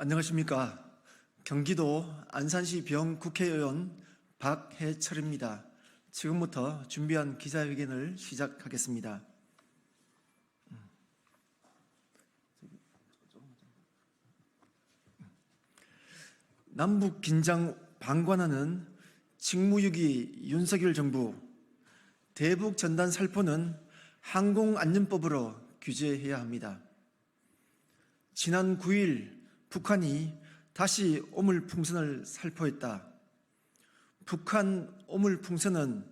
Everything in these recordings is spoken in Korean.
안녕하십니까. 경기도 안산시 병 국회의원 박해철입니다. 지금부터 준비한 기자회견을 시작하겠습니다. 남북 긴장 방관하는 직무유기 윤석열 정부, 대북 전단 살포는 항공안전법으로 규제해야 합니다. 지난 9일 북한이 다시 오물풍선을 살포했다. 북한 오물풍선은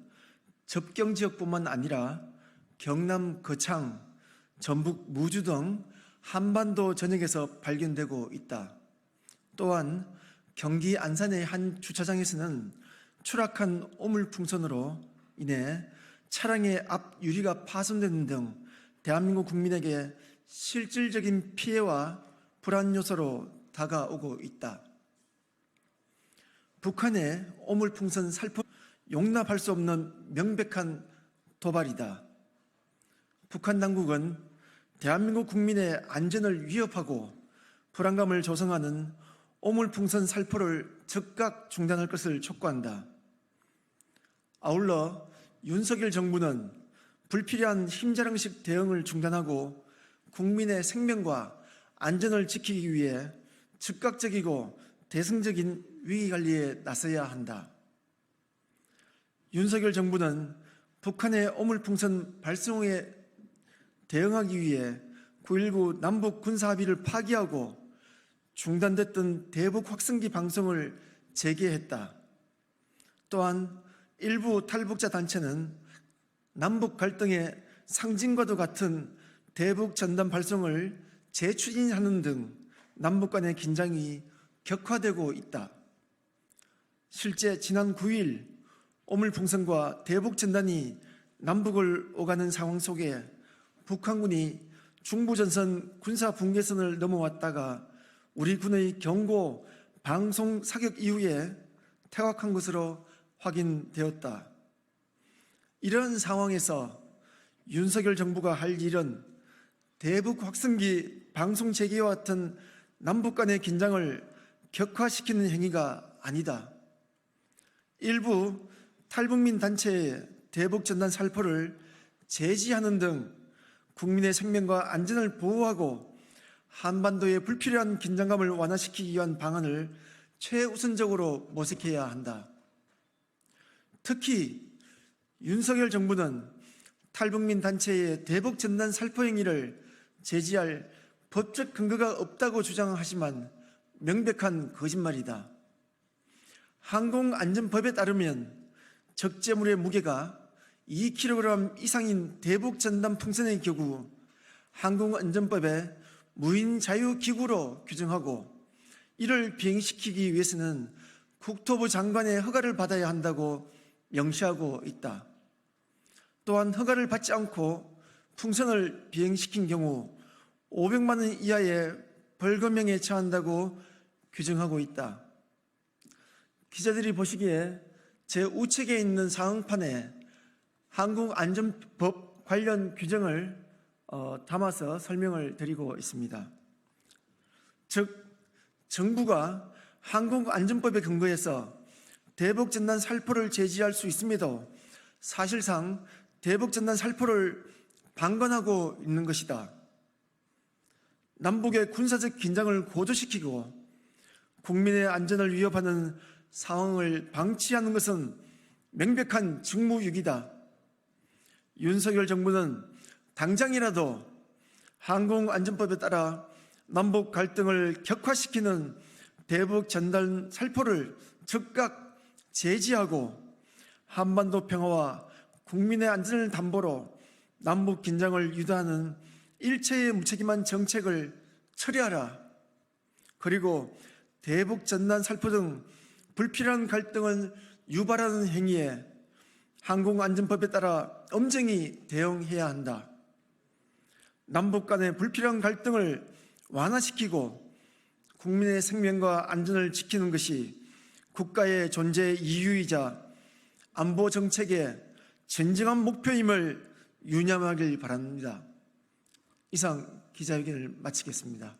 접경지역뿐만 아니라 경남 거창, 전북 무주 등 한반도 전역에서 발견되고 있다. 또한 경기 안산의 한 주차장에서는 추락한 오물풍선으로 인해 차량의 앞 유리가 파손되는 등 대한민국 국민에게 실질적인 피해와 불안 요소로 다가오고 있다. 북한의 오물풍선 살포 용납할 수 없는 명백한 도발이다. 북한 당국은 대한민국 국민의 안전을 위협하고 불안감을 조성하는 오물풍선 살포를 즉각 중단할 것을 촉구한다. 아울러 윤석열 정부는 불필요한 힘자랑식 대응을 중단하고 국민의 생명과 안전을 지키기 위해 즉각적이고 대승적인 위기관리에 나서야 한다. 윤석열 정부는 북한의 오물풍선 발생에 대응하기 위해 9.19 남북 군사합의를 파기하고 중단됐던 대북 확성기 방송을 재개했다. 또한 일부 탈북자 단체는 남북 갈등의 상징과도 같은 대북 전단 발송을 재추진하는 등 남북 간의 긴장이 격화되고 있다. 실제 지난 9일 오물풍선과 대북 전단이 남북을 오가는 상황 속에 북한군이 중부전선 군사 분계선을 넘어왔다가 우리 군의 경고 방송 사격 이후에 퇴각한 것으로 확인되었다. 이런 상황에서 윤석열 정부가 할 일은 대북 확성기 방송 재개와 같은 남북 간의 긴장을 격화시키는 행위가 아니다. 일부 탈북민 단체의 대북 전단 살포를 제지하는 등 국민의 생명과 안전을 보호하고 한반도의 불필요한 긴장감을 완화시키기 위한 방안을 최우선적으로 모색해야 한다. 특히 윤석열 정부는 탈북민 단체의 대북 전단 살포 행위를 제지할 법적 근거가 없다고 주장하지만 명백한 거짓말이다. 항공안전법에 따르면 적재물의 무게가 2kg 이상인 대북 전단 풍선의 경우 항공안전법에 무인자유기구로 규정하고 이를 비행시키기 위해서는 국토부 장관의 허가를 받아야 한다고 명시하고 있다. 또한 허가를 받지 않고 풍선을 비행시킨 경우 500만 원 이하의 벌금형에 처한다고 규정하고 있다. 기자들이 보시기에 제 우측에 있는 사항판에 항공안전법 관련 규정을 담아서 설명을 드리고 있습니다. 즉, 정부가 항공안전법에 근거해서 대북전단 살포를 제지할 수 있음에도 사실상 대북전단 살포를 방관하고 있는 것이다. 남북의 군사적 긴장을 고조시키고 국민의 안전을 위협하는 상황을 방치하는 것은 명백한 직무유기다. 윤석열 정부는 당장이라도 항공안전법에 따라 남북 갈등을 격화시키는 대북 전단 살포를 즉각 제지하고 한반도 평화와 국민의 안전을 담보로 남북 긴장을 유도하는 일체의 무책임한 정책을 처리하라. 그리고 대북 전단 살포 등 불필요한 갈등을 유발하는 행위에 항공안전법에 따라 엄정히 대응해야 한다. 남북 간의 불필요한 갈등을 완화시키고 국민의 생명과 안전을 지키는 것이 국가의 존재 이유이자 안보 정책의 진정한 목표임을 유념하길 바랍니다. 이상 기자회견을 마치겠습니다.